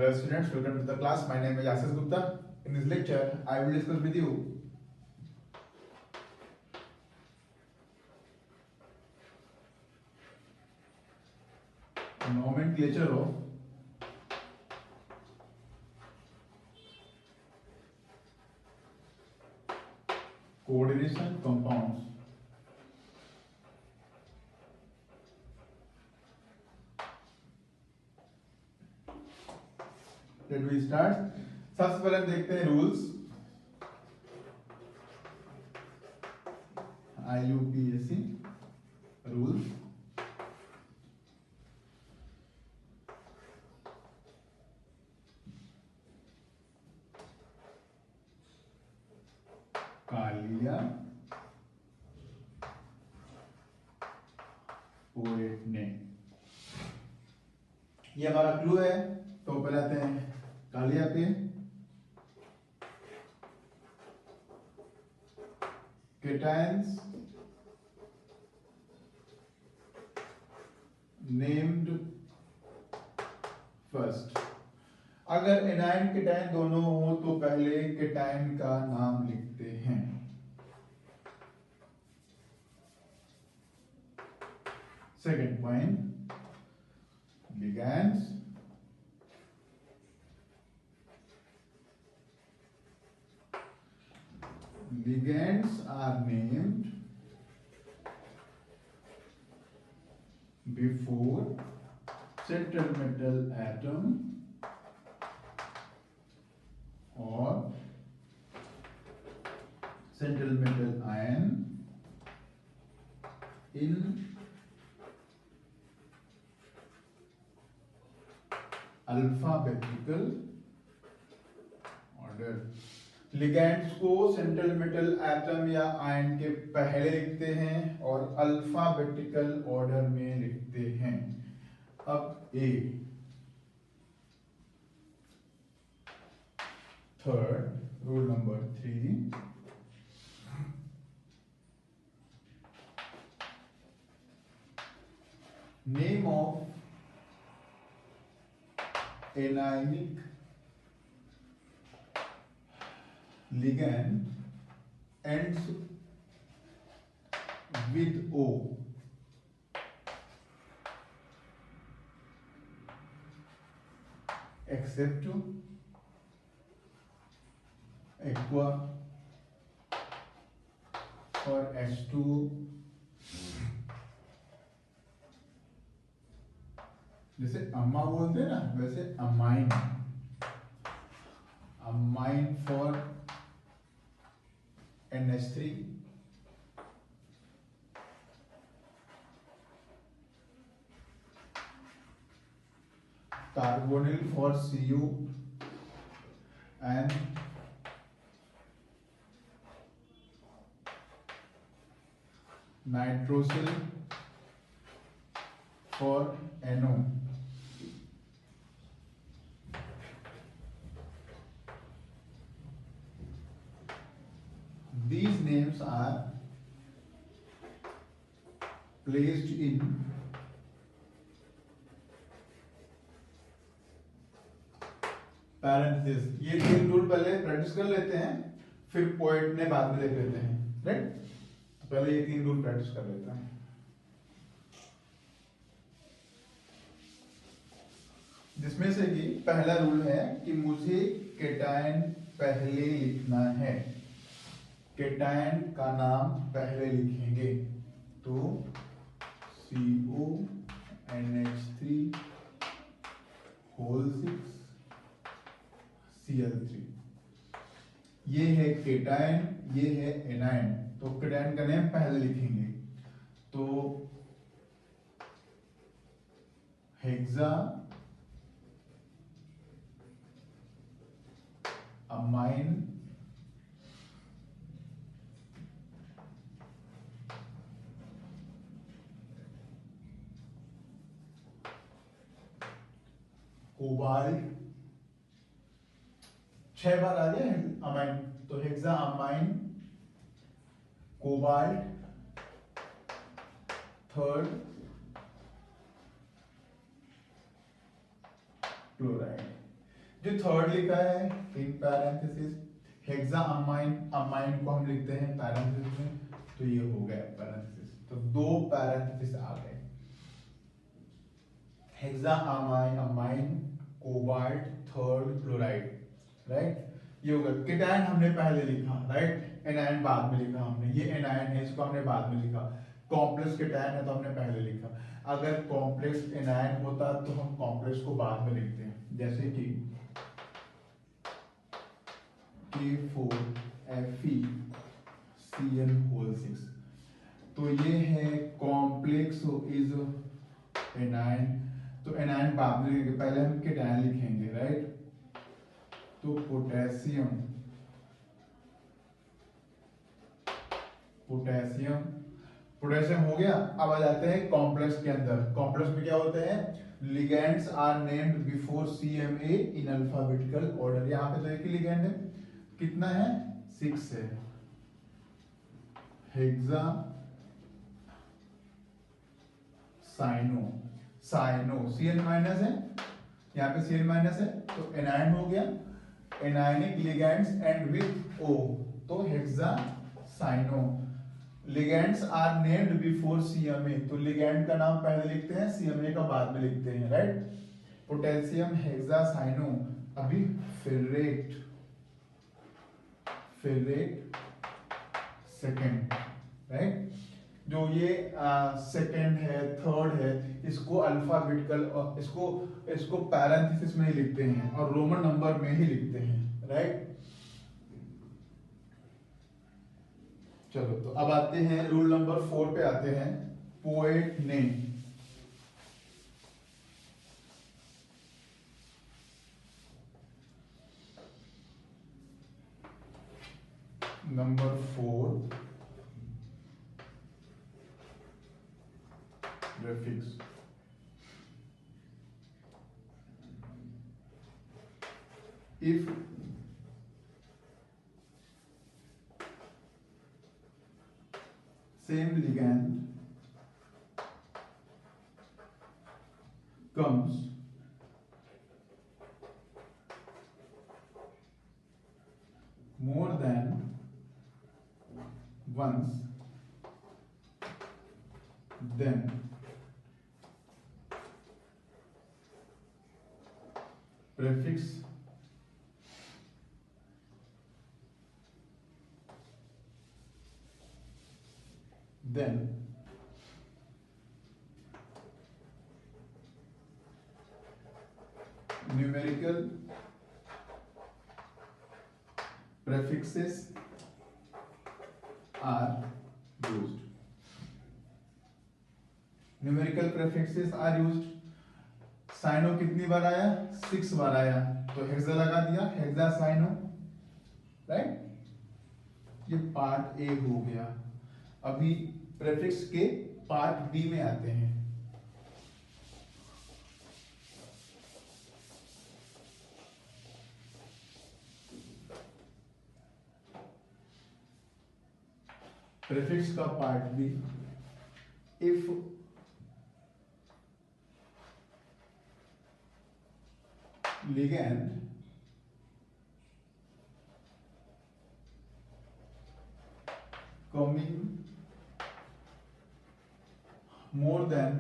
Hello students, welcome to the class. My name is Ashish Gupta. In this lecture, I will discuss with you nomenclature of coordination compounds. Let we start. सबसे पहले हम देखते हैं rules. IUPAC rules. कालिया पोएट ने. ये हमारा क्लू है. तो पहले आते हैं कालिया पे. Cations named first. अगर एनायन केटायन दोनों हो तो पहले केटायन का नाम लिखते हैं. Second point, ligands are named before central metal atom or central metal ion in alphabetical order. Ligands को सेंट्रल मेटल एटम या आयन के पहले लिखते हैं और अल्फाबेटिकल ऑर्डर में लिखते हैं. अब A. Third rule number 3, name of anionic ligand ends with O except aqua और H2O. जैसे अम्मा बोलते हैं ना, वैसे amine. Amine for NH3, carbonyl for Cu and nitrosyl for NO. These names are placed in parentheses. ये तीन rule पहले प्रैक्टिस कर लेते हैं, फिर पोएट ने बाद में देख लेते हैं. राइट? तो पहले ये तीन रूल प्रैक्टिस कर लेते हैं. जिसमें से कि पहला रूल है कि मुझे केटायन पहले लिखना है. केटायन का नाम पहले लिखेंगे. तो CO NH3 होल 6 Cl3. ये है केटायन, ये है एनायन. तो केटायन का नाम पहले लिखेंगे. तो हेक्सा अमाइन कोबाल्ट. 6 बार आ गया अमाइन. तो hexa amine, cobalt, third chloride. जो थर्ड लिखा है इन पैरेंथेसिस हेक्सा अमाइन, अमाइन को हम लिखते हैं पैरेंथेसिस में, तो ये हो गया पैरेंथेसिस, तो दो पैरेंथेसिस आ गए। Hexa amine, amine cobalt third chloride, right. ये होगा केटायन हमने पहले लिखा, राइट, एनायन बाद में लिखा हमने, ये एनायन है इसको हमने बाद में लिखा, कॉम्प्लेक्स केटायन है तो हमने पहले लिखा। अगर कॉम्प्लेक्स एनायन होता तो हम कॉम्प्लेक्स को बाद में लिखते हैं, जैसे कि K4Fe(Cl)6, तो ये है कॉम्प्लेक्स इज एनायन, तो एनायन बाद में लिखेंगे, पहले हम केटायन लिखेंगे, राइट। तो पोटेशियम, पोटेशियम, पोटेशियम हो गया। अब आ जाते हैं कॉम्प्लेक्स के अंदर। कॉम्प्लेक्स में क्या होते हैं, ligands are named before CMA in alphabetical order. यहाँ पे तो एक ही लिगेंड है, कितना है 6 है। Hexa cyano, cyano Cl minus है, यहाँ पे Cl माइनस है तो एनायन हो गया, anionic ligands end with O, तो hexa cyano. Ligands are named before CMA, तो लिगेंड का नाम पहले लिखते हैं, CMA का बाद में लिखते हैं, राइट। पोटेशियम हेक्सासाइनो, अभी फेरेट, फेरेट सेकेंड, राइट। जो ये सेकेंड है थर्ड है, इसको अल्फाबेटिकल, इसको पैरेंथेसिस में ही लिखते हैं और रोमन नंबर में ही लिखते हैं, राइट। चलो तो अब आते हैं रूल नंबर 4 पे आते हैं। पोएट ने, number 4 prefix. If same ligand comes more than once, then prefix then numerical prefixes are used. Numerical prefixes are used. Cyano कितनी बार आया, 6 बार आया, तो हेक्सा लगा दिया, हेक्सा साइनो, राइट। ये पार्ट ए हो गया। अभी प्रेफिक्स के पार्ट बी में आते हैं। प्रेफिक्स का part B, if ligand coming more than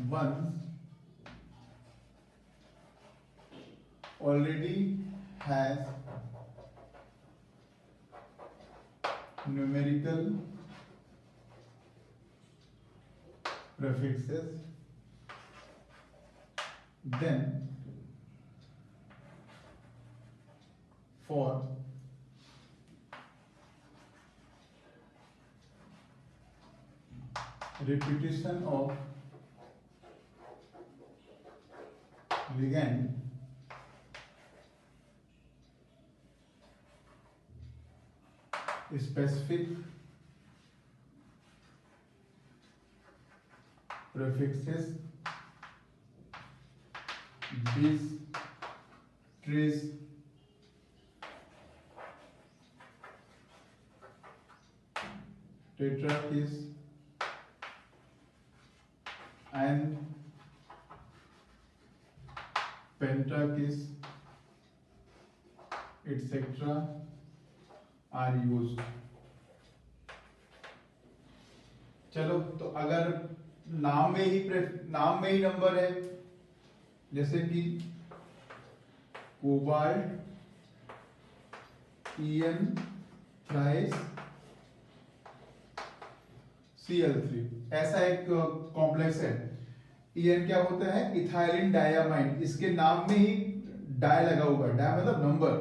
once already has numerical prefixes, then for repetition of ligand specific prefixes bis, tris, tetraquis and pentakis etc are used। चलो, तो अगर नाम में ही नंबर है, जैसे कि कोबाल्ट EN थ्राइस Cl3, ऐसा एक कॉम्प्लेक्स है। EN क्या होता है? Ethylene diamine. इसके नाम में ही डाय लगा हुआ है, डाय मतलब नंबर।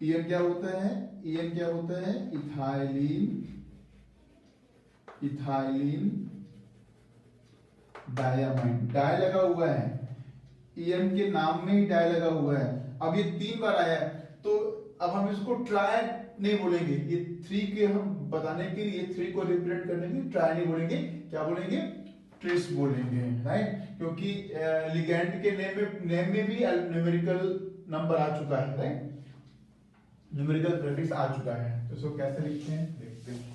EN क्या होता है? EN क्या होता है? इथाइलिन डायामाइन, डाय लगा हुआ है। EN के नाम में ही डाय लगा हुआ है। अब ये 3 बार आया है, तो अब हम इसको ट्राई नहीं बोलेंगे। ये 3 के हम बताने के लिए, 3 को रिप्रेजेंट करने के लिए ट्राई नहीं बोलेंगे, क्या बोलेंगे? ट्रिस बोलेंगे, राइट? क्योंकि लिगैंड के नेम में भी न्यूमेरिकल नंबर आ चुका है, राइट? न्यूमेरिकल प्रीफिक्स आ चुका है। तो इसको कैसे लिखते हैं, देखते हैं।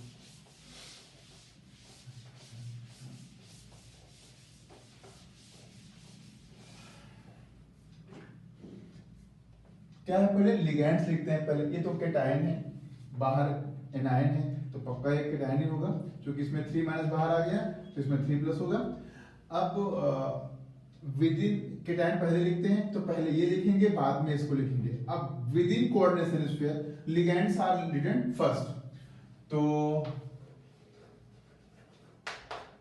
क्या है? पहले लिगैंड्स लिखते हैं। पहले ये तो कैटायन है, बाहर एनायन है, तो पक्का एक कैटायन ही होगा, क्योंकि इसमें 3 माइनस बाहर आ गया, तो इसमें 3 प्लस होगा। अब विद इन कैटायन पहले लिखते हैं, तो पहले ये लिखेंगे, बाद में इसको लिखेंगे। अब within coordination sphere ligands are written first, तो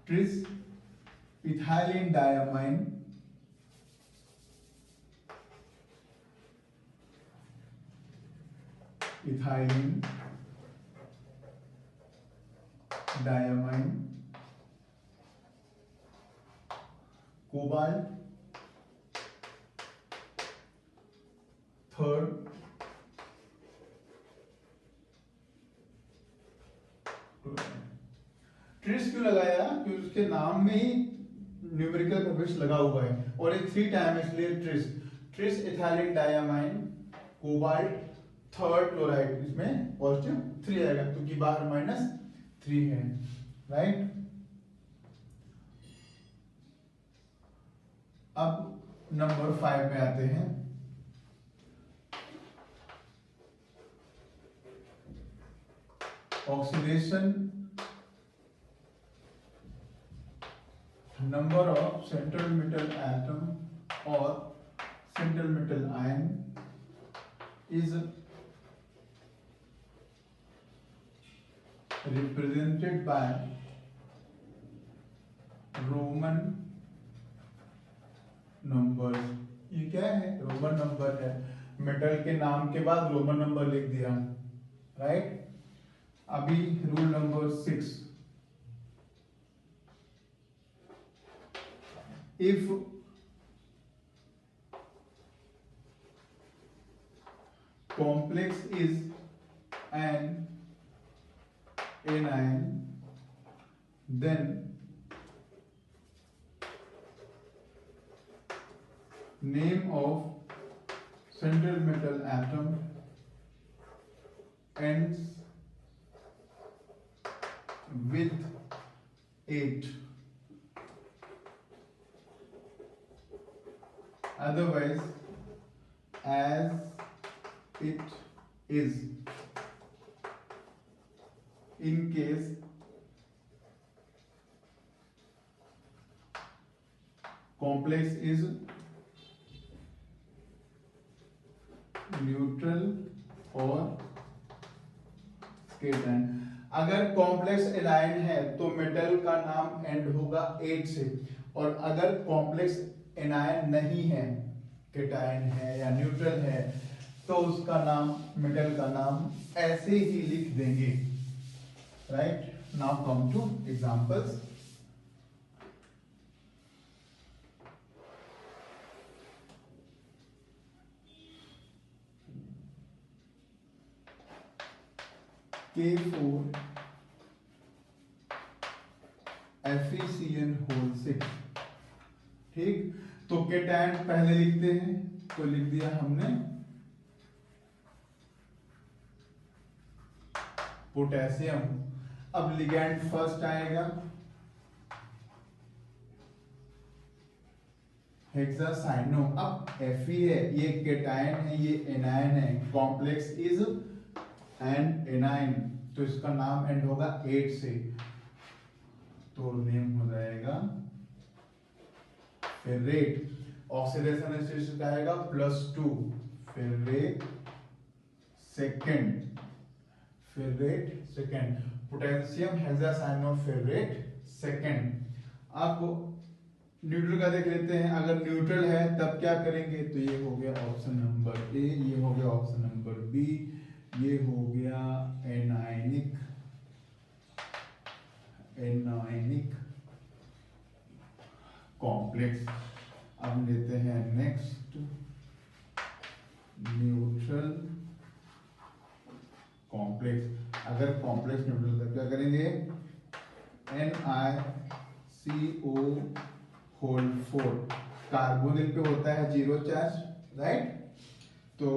tris ethylene diamine ethylene diamine cobalt third tris क्यों लगाया? क्योंकि उसके नाम में ही न्यूमेरिकल प्रीफिक्स लगा हुआ है, और ये 3 टाइम है, इसलिए tris ethylene diamine cobalt third chloride, इसमें पॉजिटिव 3 आएगा, क्योंकि बाहर -3 है, राइट? अब नंबर 5 में आते हैं। Oxidation number of central metal atom or central metal ion is represented by Roman numbers। ये क्या है? रोमन नंबर है। मेटल के नाम के बाद रोमन नंबर लिख दिया, राइट? अभी rule number 6, if complex is an anion, then name of central metal atom ends with 8, otherwise as it is, in case complex is neutral or स्केटन। अगर complex anion है तो मेटल का नाम and होगा 8 से, और अगर कॉम्प्लेक्स एनायन नहीं है, कैटायन है या न्यूट्रल है, तो उसका नाम, मेटल का नाम ऐसे ही लिख देंगे, right? Now come to examples. K4 FeCN6, ठीक? तो कैटायन पहले लिखते हैं, तो लिख दिया हमने पोटेशियम। अब लिगैंड फर्स्ट आएगा हेक्सासाइनो। अब Fe है, ये केटायन है, ये एनायन है, कॉम्प्लेक्स इज एन एनायन, तो इसका नाम एंड होगा 8 से, तो नेम हो जाएगा फेरेट। ऑक्सीडेशन स्टेट क्या आएगा +2, ferrate second, ferrate second. Potassium hexacyanoferrate second. आप न्यूट्रल का देख लेते हैं, अगर न्यूट्रल है तब क्या करेंगे, तो ये हो गया ऑप्शन नंबर ए, ये हो गया ऑप्शन नंबर बी, ये हो गया एनायनिक, एनायनिक कॉम्प्लेक्स। अब लेते हैं नेक्स्ट न्यूट्रल कॉम्प्लेक्स। अगर कॉम्प्लेक्स न्यूट्रल तब क्या करेंगे, NiCO4 कार्बोनिल पे होता है 0 चार्ज, राइट, तो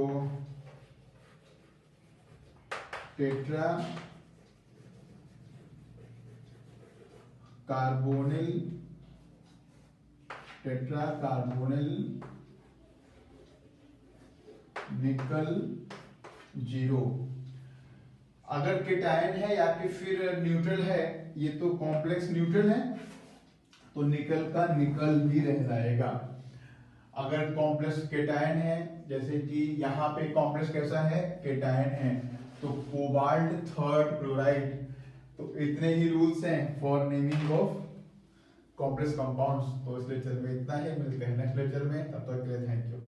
टेट्रा कार्बोनिल, टेट्रा कार्बोनिल निकल 0। अगर केटायन है या कि फिर न्यूट्रल है, ये तो कॉम्प्लेक्स न्यूट्रल है, तो निकल का निकल भी रह जाएगा। अगर कॉम्प्लेक्स केटायन है, जैसे कि यहाँ पे कॉम्प्लेक्स कैसा है, केटायन है, तो कोबाल्ट थर्ड क्लोराइड। तो इतने ही रूल्स हैं for naming of complex compounds. तो इस लेक्चर में इतना ही, मिलते हैं नेक्स्ट लेक्चर में, तब तक के लिए थैंक यू।